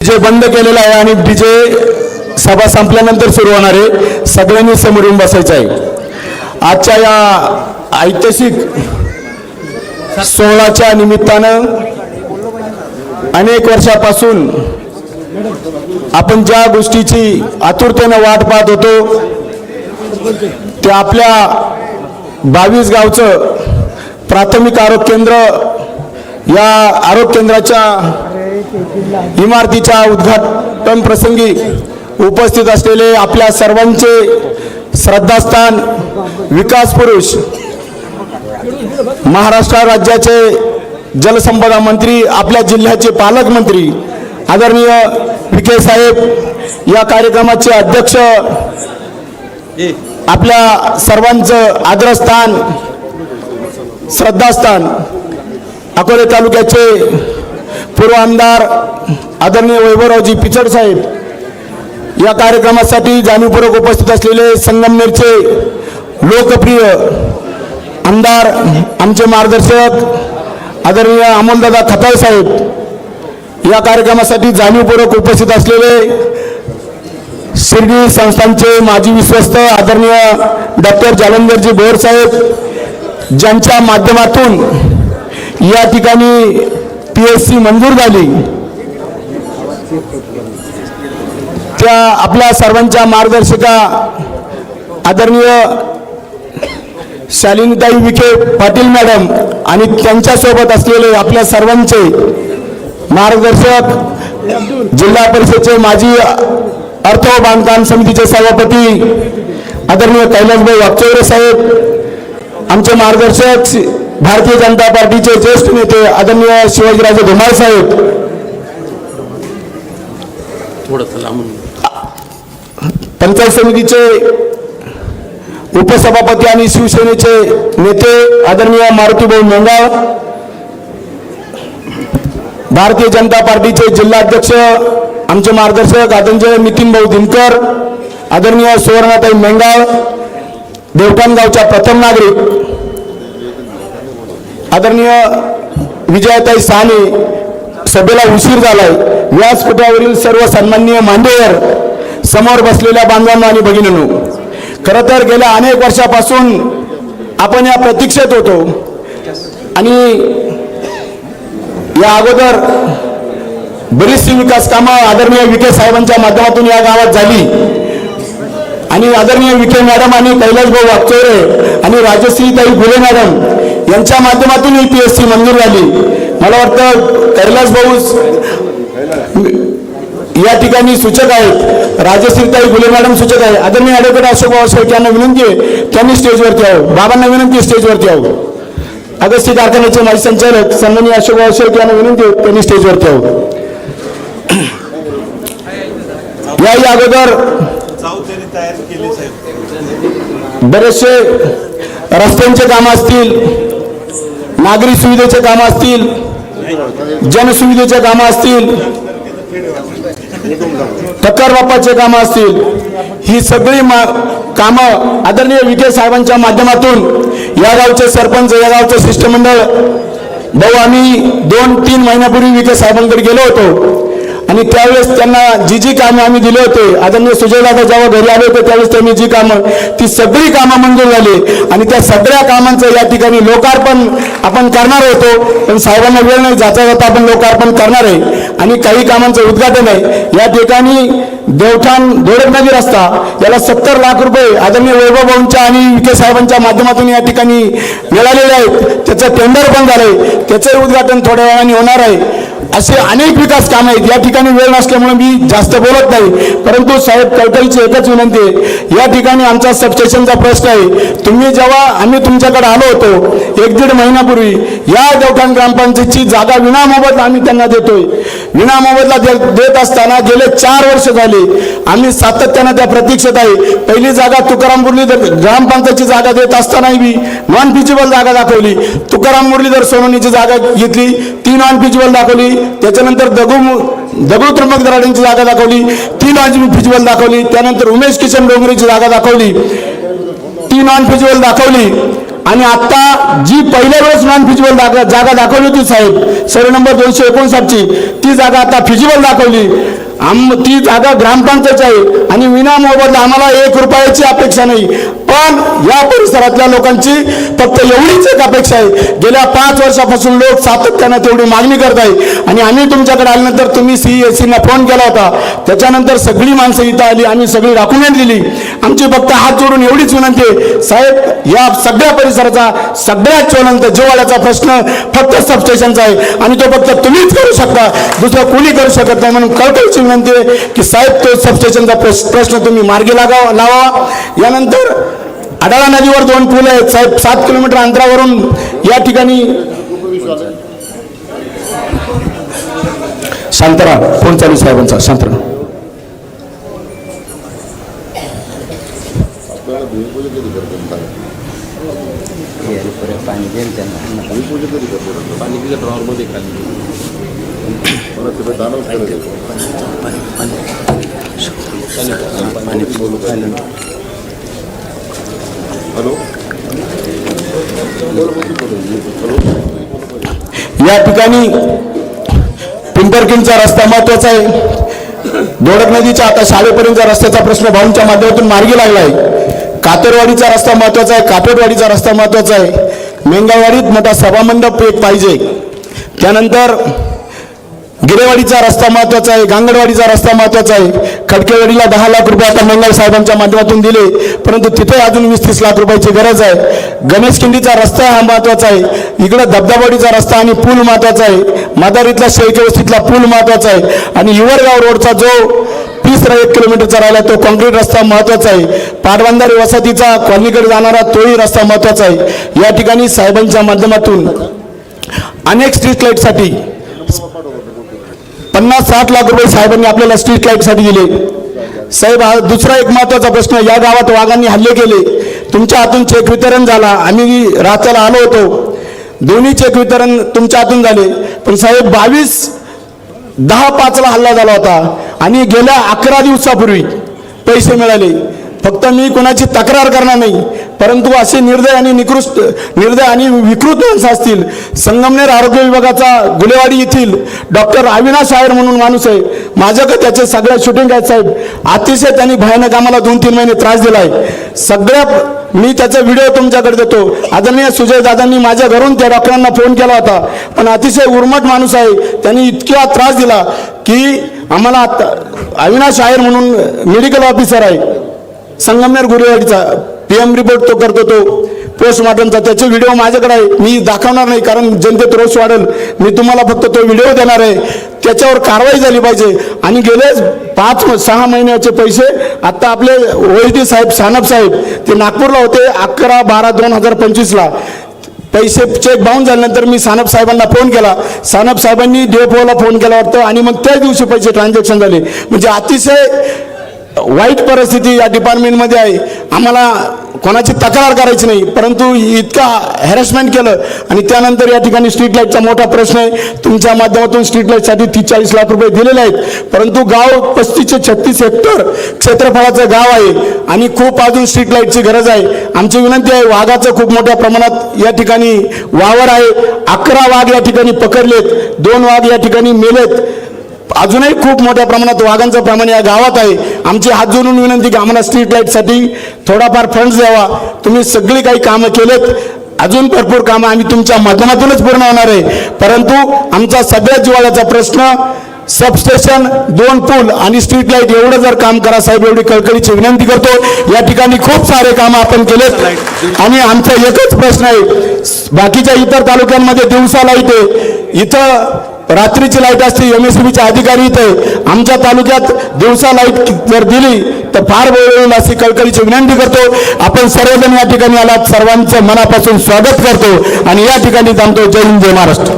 DJ बंद केलेला आहे आणि डीजे सभा संपल्यानंतर सुरू होणार आहे. सगळ्यांनी समोर येऊन बसायचं आहे. आजच्या या ऐतिहासिक सोहळ्याच्या निमित्तानं अनेक वर्षापासून आपण ज्या गोष्टीची आतुरतेने वाट पाहत होतो ते आपल्या 22 गावचं प्राथमिक आरोग्य केंद्र, या आरोग्य केंद्राच्या इमारतीच्या उद्घाटन प्रसंगी उपस्थित असलेले आपल्या सर्वांचे श्रद्धास्थान विकास पुरुष, महाराष्ट्र राज्याचे जलसंपदा मंत्री, आपल्या जिल्ह्याचे पालकमंत्री आदरणीय विखे साहेब, या कार्यक्रमाचे अध्यक्ष, आपल्या सर्वांचं आदरस्थान श्रद्धास्थान अकोले तालुक्याचे पूर्व आमदार आदरणीय वैभवरावजी पिचड साहेब, या कार्यक्रमासाठी जाणीवपूर्वक उपस्थित असलेले संगमनेरचे लोकप्रिय आमदार, आमचे मार्गदर्शक आदरणीय अमोलदादा खताळ साहेब, या कार्यक्रमासाठी जाणीवपूर्वक उपस्थित असलेले शिर्डी संस्थानचे माजी विश्वस्त आदरणीय डॉक्टर जालंधरजी बोर साहेब, ज्यांच्या माध्यमातून या ठिकाणी PSC मंजूर झाली, त्या आपल्या सर्वांच्या मार्गदर्शिका आदरणीय शालिनीताई विखे पाटील मॅडम आणि त्यांच्यासोबत असलेले आपल्या सर्वांचे मार्गदर्शक जिल्हा परिषदेचे माजी अर्थ व बांधकाम समितीचे सभापती आदरणीय कैलासभाई वागचौरे साहेब, आमचे मार्गदर्शक भारतीय जनता पार्टीचे ज्येष्ठ नेते आदरणीय शिवाजीराजे धुमाळ साहेब, पंचायत समितीचे उपसभापती आणि शिवसेनेचे नेते आदरणीय मारुतीभाऊ मेंगाळ, भारतीय जनता पार्टीचे जिल्हाध्यक्ष आमचे मार्गदर्शक आदरणीय नितीनभाऊ दिनकर, आदरणीय सुवर्णाताई मेंगाळ, देवठाण गावच्या प्रथम नागरिक आदरणीय विजयाताई साने, सभेला उशीर झालाय, व्यासपीठावरील सर्व सन्माननीय मान्यवर, समोर बसलेल्या बांधवांनो आणि भगिनींनो, खरं तर गेल्या अनेक वर्षापासून आपण या प्रतीक्षेत होतो आणि या अगोदर बरीचशी विकास कामं आदरणीय विखे साहेबांच्या माध्यमातून या गावात झाली आणि आदरणीय विखे मॅडम आणि कैलासभाऊ वागचौरे आणि राजश्रीताई गुले मॅडम यांच्या माध्यमातून ही PSC मंजूर झाली. मला वाटतं कैलासभाऊ या ठिकाणी सूचक आहेत, राजश्रीताई गुले मॅडम सूचक आहे. आदरणीय ॲडव्होकेट अशोकभाऊ शेळके यांना विनंती आहे त्यांनी स्टेजवरती यावं, बाबांना विनंती आहे स्टेजवरती यावं. अगस्ती कारखान्याचे माजी संचालक सन्माननीय अशोकभाऊ शेळके यांना विनंती आहे त्यांनी स्टेजवरती यावं. याही अगोदर बरेचसे रस्त्यांचे काम असतील, नागरी सुविधेचे काम असतील, जनसुविधेचे काम असतील, ठक्कर बाप्पाचे काम असतील, ही सगळी कामं आदरणीय विखे साहेबांच्या माध्यमातून या गावचे सरपंच, या गावचे शिष्टमंडळ भाऊ, आम्ही 2-3 महिन्यापूर्वी विखे साहेबांकडे गेलो होतो आणि त्यावेळेस त्यांना जी कामं आम्ही दिले होते, आदरणीय सुजयदादा जेव्हा घरी आले होते त्यावेळेस त्यांनी जी कामं, ती सगळी कामं मंजूर झाली आणि त्या सगळ्या कामांचं या ठिकाणी लोकार्पण आपण करणार होतो, पण साहेबांना वेळ नाही, जाता जाता आपण लोकार्पण करणार आहे आणि काही कामांचं उद्घाटन आहे. या ठिकाणी देवठाण धोडक नदी रस्ता, याला 70 लाख रुपये आदरणीय वैभवभाऊंच्या आणि विखे साहेबांच्या माध्यमातून या ठिकाणी मिळालेले आहेत. त्याचं टेंडर पण झालंय, त्याचंही उद्घाटन थोड्या वेळाने होणार आहे. असे अनेक विकास काम आहेत. या ठिकाणी वेळ नसल्यामुळे मी जास्त बोलत नाही, परंतु साहेब कळकळीची एकच विनंती आहे, या ठिकाणी आमचा सबस्टेशनचा प्रश्न आहे. तुम्ही जेव्हा आम्ही तुमच्याकडे आलो होतो 1-1.5 महिन्यापूर्वी, या देवठाण ग्रामपंचायतची जागा विनामोबदला आम्ही त्यांना देतोय. विनामोबदला देत असताना गेले 4 वर्ष झाले आम्ही सातत्यानं त्या प्रतीक्षेत आहे. पहिली जागा तुकाराम मुरलीधर ग्रामपंचायतची जागा देत असतानाही मी नॉन फिजिबल जागा दाखवली. तुकाराम मुरलीधर सोनवणीची जागा घेतली, ती नॉन फिजिबल दाखवली. त्याच्यानंतर दगडू त्र्यंबक दराडेंची जागा दाखवली, ती नॉन फिजिबल दाखवली. त्यानंतर उमेश किशन डोंगरेची जागा दाखवली, ती नॉन फिजिबल दाखवली. आणि आता जी पहिल्या वेळेस नॉन फिजिबल जागा दाखवली होती साहेब, सर्वे नंबर 259ची, ती जागा आता फिजिबल दाखवली. ती जागा ग्रामपंचायत आहे आणि विना मोबदला आम्हाला 1 रुपयाची अपेक्षा नाही. पण या परिसरातल्या लोकांची फक्त एवढीच एक अपेक्षा आहे. गेल्या 5 वर्षापासून लोक सातत्यानं तेवढी मागणी करत आहे आणि आम्ही तुमच्याकडे आल्यानंतर तुम्ही CESCना फोन केला होता, त्याच्यानंतर सगळी माणसं इथं आली, आम्ही सगळी डॉक्युमेंट दिली. आमची फक्त हात जोडून एवढीच विनंती आहे साहेब, या सगळ्या परिसराचा सगळ्यात ज्वलंत जिव्हाळ्याचा प्रश्न फक्त सबस्टेशनचा आहे आणि तो फक्त तुम्हीच करू शकता, दुसरं कोणी करू शकत नाही. म्हणून कळकळीची विनंती आहे की साहेब तो सबस्टेशनचा प्रश्न तुम्ही मार्गी लावा. यानंतर अडाळा नदीवर 2 पूल आहेत साहेब, 7 किलोमीटर अंतरावरून या ठिकाणी. शांतरा फोन चालू साहेबांचा. शांतरा या ठिकाणी पिंपरकिनचा रस्ता महत्वाचा आहे. दोडक नदीच्या आता शाळेपर्यंतचा रस्त्याचा प्रश्न भाऊंच्या माध्यमातून मार्गी लागला आहे. कातरवाडीचा रस्ता महत्वाचा आहे, काठोडवाडीचा रस्ता महत्वाचा आहे. मेंगावाडीत मोठा सभामंडप एक पाहिजे. त्यानंतर गिरेवाडीचा रस्ता महत्वाचा आहे, गांगडवाडीचा रस्ता महत्वाचा आहे. खडकेवाडीला 10 लाख रुपये आता मंगल साहेबांच्या माध्यमातून दिले, परंतु तिथे अजून 20-30 लाख रुपयाची गरज आहे. गणेशखिंडीचा रस्ता हा महत्वाचा आहे. इकडे धबधबाडीचा रस्ता आणि पूल महत्वाचा आहे. मादारीतला शेळके वस्तीतला पूल महत्वाचा आहे आणि युवरगाव रोडचा जो 1 किलोमीटरचा राहिला तो कॉन्क्रीट रस्ता महत्वाचा आहे. पाटबंधारे वसाहतीचा कॉलनीकडे जाणारा तोही रस्ता महत्वाचा आहे. या ठिकाणी साहेबांच्या माध्यमातून अनेक स्ट्रीट लाईटसाठी 50-60 लाख रुपये साहेबांनी आपल्याला स्ट्रीट लाईटसाठी दिले. साहेब हा दुसरा एक महत्वाचा प्रश्न, या गावात वाघांनी हल्ले केले, तुमच्या हातून चेक वितरण झाला, आम्ही रात्याला आलो होतो, दोन्ही चेक वितरण तुमच्या हातून झाले. पण साहेब 22/10/5 हल्ला झाला होता आणि गेल्या 11 दिवसापूर्वी पैसे मिळाले. फक्त मी कोणाची तक्रार करणार नाही, परंतु असे निर्दय आणि विकृत माणसं असतील. संगमनेर आरोग्य विभागाचा गुलेवाडी येथील डॉक्टर अविनाश आयर म्हणून माणूस आहे, माझ्याकडे त्याचे सगळ्या शूटिंग आहेत साहेब. अतिशय त्यांनी भयानक आम्हाला 2-3 महिने त्रास दिला आहे. मी त्याचा व्हिडिओ तुमच्याकडे देतो. आदरणीय सुजय दादांनी माझ्या घरून त्या डॉक्टरांना फोन केला होता, पण अतिशय उर्मट माणूस आहे, त्यांनी इतका त्रास दिला की आम्हाला. अविनाश आयर म्हणून मेडिकल ऑफिसर आहे संगमनेर गुरेवाडीचा, PM रिपोर्ट तो करतो, तो पोस्टमॉर्टमचा. त्याचे व्हिडिओ माझ्याकडे आहे, मी दाखवणार नाही कारण जनतेत रोष वाढेल. मी तुम्हाला फक्त तो व्हिडिओ देणार आहे, त्याच्यावर कारवाई झाली पाहिजे. आणि गेले 5-6 महिन्याचे पैसे आता आपले OSD साहेब सानप साहेब ते नागपूरला होते 11/12/2025 पैसे चेक बाउन्स झाल्यानंतर मी सानप साहेबांना फोन केला, सानप साहेबांनी DFOला फोन केला वाटतं आणि मग त्याच दिवशी पैसे ट्रान्झॅक्शन झाले. म्हणजे अतिशय वाईट परिस्थिती या डिपार्टमेंटमध्ये आहे. आम्हाला कोणाची तक्रार करायची नाही, परंतु इतका हॅरेसमेंट केलं. आणि त्यानंतर या ठिकाणी स्ट्रीट लाईटचा मोठा प्रश्न आहे. तुमच्या माध्यमातून स्ट्रीट लाईटसाठी 30-40 लाख रुपये दिलेले आहेत, परंतु गाव 35-36 हेक्टर क्षेत्रफळाचं गाव आहे आणि खूप अजून स्ट्रीट लाईटची गरज आहे. आमची विनंती आहे, वाघाचं खूप मोठ्या प्रमाणात या ठिकाणी वावर आहे. 11 वाघ या ठिकाणी पकडलेत, 2 वाघ या ठिकाणी मेलेत. अजूनही खूप मोठ्या प्रमाणात वाघांचं प्रमाण या गावात आहे. आमची हात जोडून विनंती की आम्हाला स्ट्रीट लाईटसाठी थोडाफार फंड्स द्यावा. तुम्ही सगळी काही कामं केलेत, अजून भरपूर कामं आम्ही तुमच्या माध्यमातूनच पूर्ण होणार आहे. परंतु आमचा सगळ्यात जिव्हाळ्याचा प्रश्न सबस्टेशन, 2 पूल आणि स्ट्रीट लाईट एवढं जर काम करा साहेब, एवढी कळकळीची विनंती करतो. या ठिकाणी खूप सारे कामं आपण केलेत आणि आमचा एकच प्रश्न आहे, बाकीच्या इतर तालुक्यांमध्ये दिवसा लाईट आहे, इथं रात्रीची लाईट असते, MSCBचे अधिकारी इथे. आमच्या तालुक्यात दिवसा लाईट जर दिली तर फार वेळ होईल अशी कळकळीची विनंती करतो. आपण सर्वजण या ठिकाणी आलात, सर्वांचं मनापासून स्वागत करतो आणि या ठिकाणी थांबतो. जय हिंद, जय महाराष्ट्र.